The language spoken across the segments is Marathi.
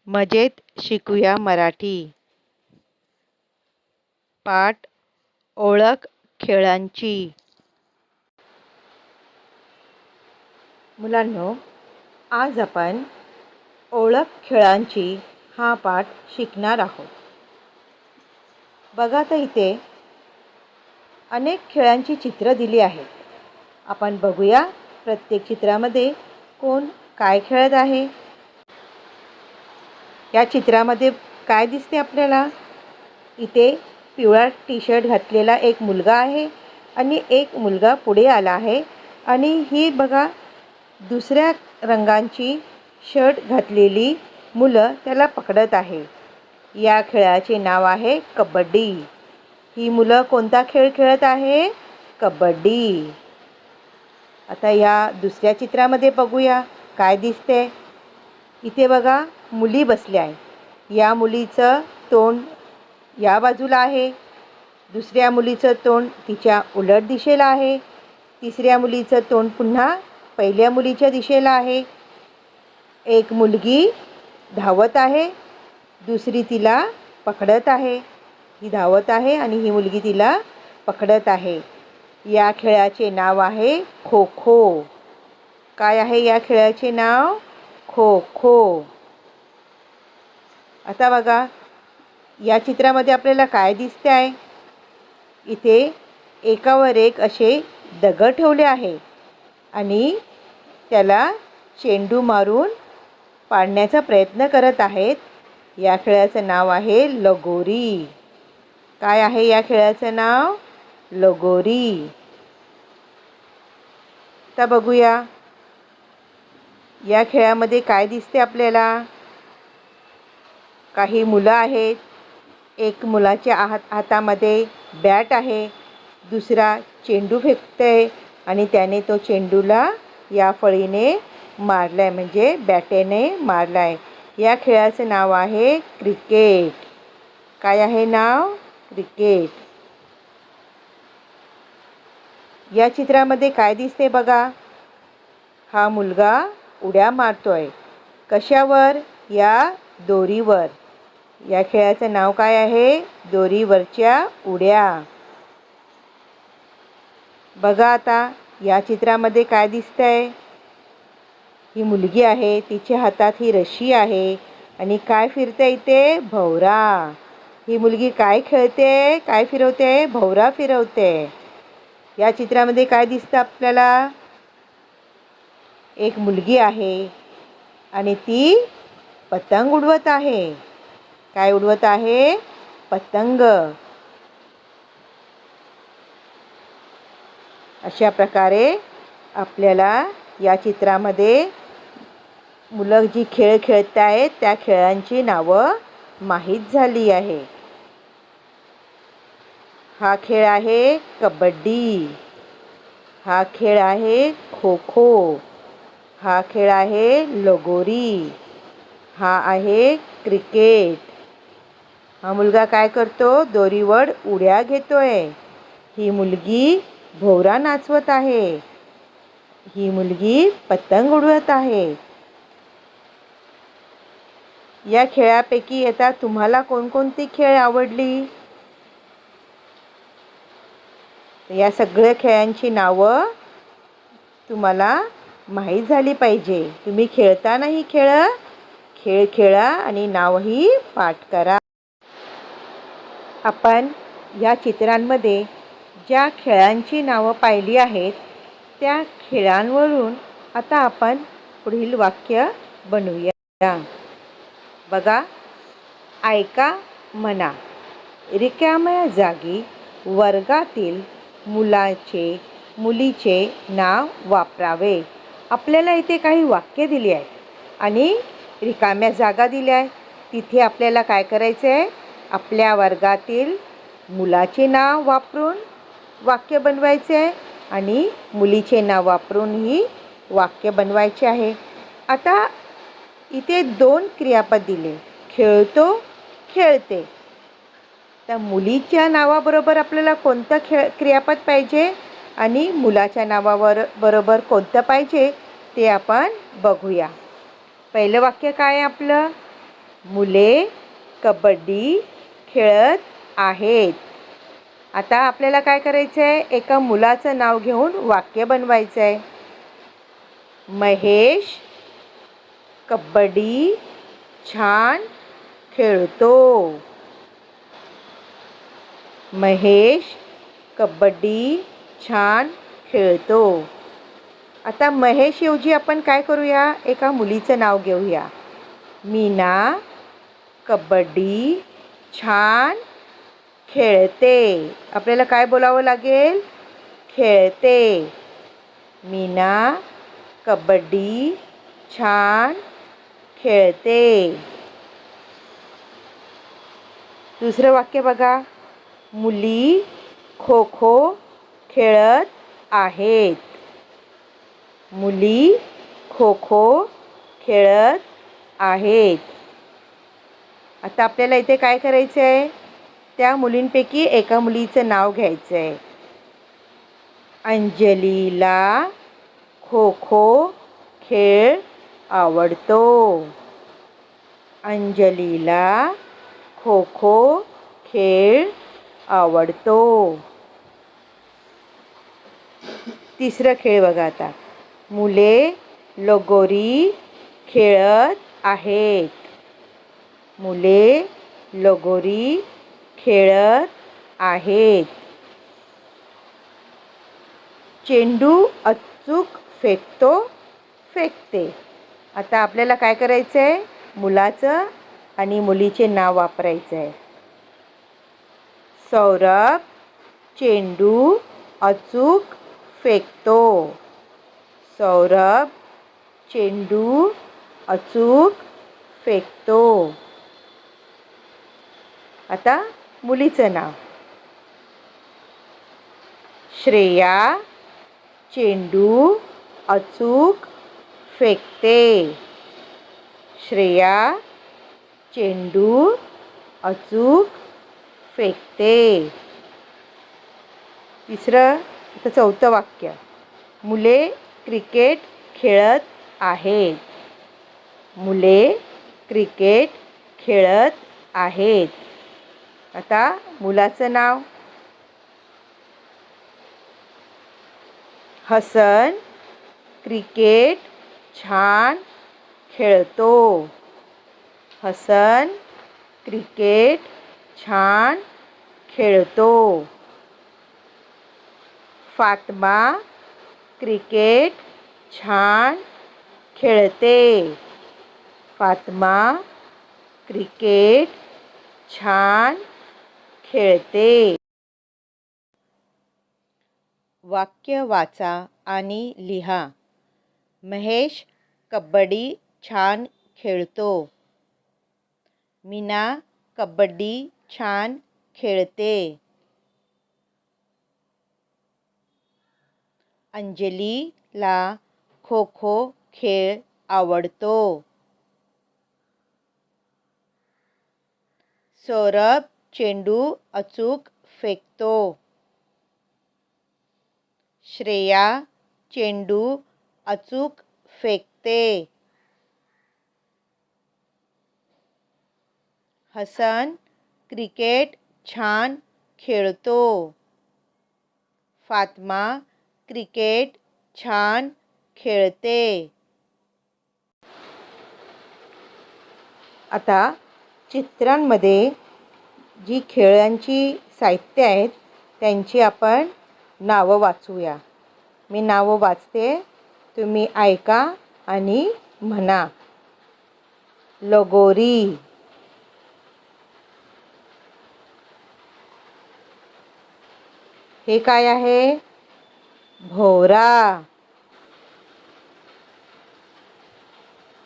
मजेत शिकूया मराठी. पाठ ओळख खेळांची. मुलांनो, आज आपण ओळख खेळांची हा पाठ शिकणार आहोत. बघा तर इथे अनेक खेळांची चित्र दिली आहेत. आपण बघूया प्रत्येक चित्रामध्ये कोण काय खेळत आहे. या चित्रामध्ये काय दिसते आपल्याला? इथे पिवळा टी-शर्ट घातलेला एक मुलगा आहे आणि एक मुलगा पुढे आला आहे आणि ही बघा दुसऱ्या रंगाची शर्ट घातलेली मुलं त्याला पकडत आहे. या खेळाचे नाव आहे कबड्डी. ही मुलं कोणता खेळ खेळत आहे? कबड्डी. आता या दुसऱ्या चित्रामध्ये बघूया काय दिसते. इथे बघा मुली बसल्या आहे. या मुलीचं तोंड या बाजूला आहे, दुसऱ्या मुलीचं तोंड तिच्या उलट दिशेला आहे, तिसऱ्या मुलीचं तोंड पुन्हा पहिल्या मुलीच्या दिशेला आहे. एक मुलगी धावत आहे, दुसरी तिला पकडत आहे. ही धावत आहे आणि ही मुलगी तिला पकडत आहे. या खेळाचे नाव आहे खो खो. काय आहे या खेळाचे नाव? खो खो. आता बघा या चित्रामध्ये आपल्याला काय दिसते आहे? इथे एकावर एक असे दगड ठेवले आहे आणि त्याला चेंडू मारून पाडण्याचा प्रयत्न करत आहेत. या खेळाचं नाव आहे लगोरी. काय आहे या खेळाचं नाव? लगोरी. आता बघूया या खेळामध्ये काय दिसते आपल्याला? काही मुलं आहेत. एक मुलाच्या हातामध्ये बॅट आहे, दुसरा चेंडू फेकतोय आणि त्याने तो चेंडूला या फळीने मारलाय, म्हणजे बॅटेने मारलाय. या खेळाचं नाव आहे क्रिकेट. काय आहे नाव? क्रिकेट. या चित्रामध्ये काय दिसते बघा? हा मुलगा उड्या मारतोय. कशावर? या दोरीवर. या खेळाचं नाव काय आहे? दोरीवरच्या उड्या. बघा आता या चित्रामध्ये काय दिसतंय? ही मुलगी आहे, तिच्या हातात ही रशी आहे आणि काय फिरते इथे? भवरा. ही मुलगी काय खेळते? काय फिरवते? भवरा फिरवते. या चित्रामध्ये काय दिसतं आपल्याला? एक मुलगी आहे आणि ती पतंग उडवत आहे. काय उडवत आहे? पतंग. अशा प्रकारे आपल्याला या चित्रामध्ये मुलं जी खेळ खेळत आहेत त्या खेळांची नावं माहीत झाली आहे. हा खेळ आहे कबड्डी. हा खेळ आहे खो खो. हा खेळ आहे लगोरी. हा आहे क्रिकेट. हा मुलगा काय करतो? दोरीवर उड्या घेतोय. ही मुलगी भोवरा नाचवत आहे. ही मुलगी पतंग उडवत आहे. या खेळापैकी आता तुम्हाला कोणकोणती खेळ आवडली? या सगळ्या खेळांची नावं तुम्हाला माहीत झाली पाहिजे. तुम्ही खेळताना ही खेळ खेळा आणि नावही पाठ करा. आपण या चित्रांमध्ये ज्या खेळांची नावं पाहिली आहेत त्या खेळांवरून आता आपण पुढील वाक्य बनवूया. बघा, ऐका, म्हणा. रिकाम्या जागी वर्गातील मुलाचे मुलीचे नाव वापरावे. आपल्याला इथे काही वाक्य दिली आहेत आणि रिकाम्या जागा दिल्या आहेत. तिथे आपल्याला काय करायचं आहे? आपल्या वर्गातील मुलाचे नाव वापरून वाक्य बनवायचे आहे आणि मुलीचे नाव वापरून ही वाक्य बनवायचे आहे. आता इथे 2 क्रियापद दिले. खेळतो, खेळते. तर मुलीच्या नावाबरोबर आपल्याला कोणतं क्रियापद पाहिजे आणि मुलाच्या नावाबरोबर कोणतं पाहिजे ते आपण बघूया. पहिलं वाक्य काय आहे आपलं? मुले कबड्डी खेळत आहेत. आता आपल्याला काय करायचं आहे? एका मुलाचं नाव घेऊन वाक्य बनवायचं आहे. महेश कबड्डी छान खेळतो. महेश कबड्डी छान खेळतो. आता महेशऐवजी आपण काय करूया? एका मुलीचं नाव घेऊया. मीना कबड्डी छान खेळते. आपल्याला काय बोलावं लागेल? खेळते. मीना कबड्डी छान खेळते. दुसरं वाक्य बघा. मुली खो खो खेळत आहेत. मुली खो खो खेळत आहेत. आता आपल्याला इथे काय करायचं आहे? त्या मुलींपैकी एका मुलीचं नाव घ्यायचं आहे. अंजलीला खो खो खेळ आवडतो. अंजलीला खो खो खेळ आवडतो. तिसरं खेळ बघा आता. मुले लगोरी खेळत आहेत. मुले लगोरी खेळत आहेत. चेंडू अचूक फेकते. आता आपल्याला काय करायचं आहे? मुलाचं आणि मुलीचे नाव वापरायचं आहे. सौरभ चेंडू अचूक फेकतो. सौरभ चेंडू अचूक फेकतो. आता मुलीचं नाव. श्रेया चेंडू अचूक फेकते. श्रेया चेंडू अचूक फेकते. आता चौथं वाक्य. मुले क्रिकेट खेळत आहेत. मुले क्रिकेट खेळत आहेत. आता मुलाचं नाव. हसन क्रिकेट छान खेळतो. हसन क्रिकेट छान खेळतो. फातिमा क्रिकेट छान खेळते. फातिमा क्रिकेट छान खेळते. वाक्य वाचा आणि लिहा. महेश कबड्डी छान खेळतो. मीना कबड्डी छान खेळते. अंजलीला खो खो खेळ आवडतो. सौरभ चेंडू अचूक फेकतो. श्रेया चेंडू अचूक फेकते. हसन क्रिकेट छान खेळतो. फातिमा क्रिकेट छान खेळते. आता चित्रांमध्ये जी खेळांची साहित्य आहेत त्यांची आपण नावं वाचूया. मी नावं वाचते, तुम्ही ऐका आणि म्हणा. लगोरी, हे काय आहे? भोवरा.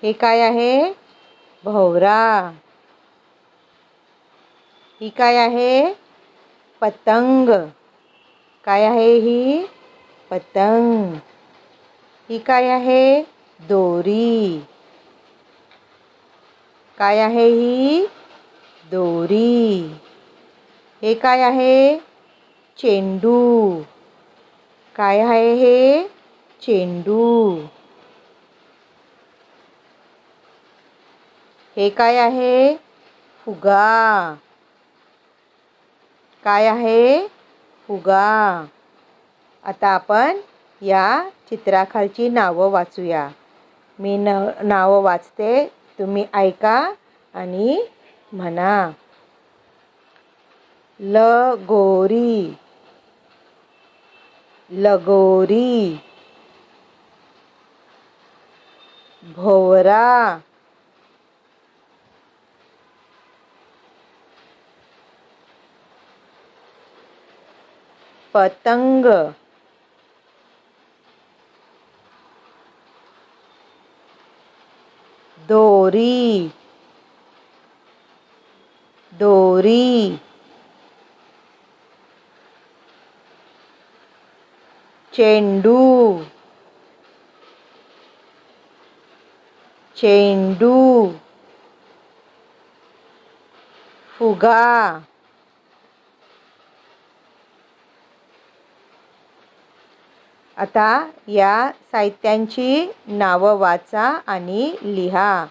हे काय आहे? भोवरा. ही काय आहे? पतंग. काय आहे ही? पतंग. ही काय आहे? दोरी. काय आहे ही? दोरी. हे काय आहे? चेंडू. काय आहे हे? चेंडू. हे काय आहे? फुगा. काय आहे? फुगा. आता आपण या चित्राखालची नावं वाचूया. मी नावं वाचते, तुम्ही ऐका आणि म्हणा. लगोरी, लगोरी. भोवरा, पतंग. दोरी, दोरी. चेंडू, चेंडू. फुगा. आता या साहित्यांची नावं वाचा आणि लिहा.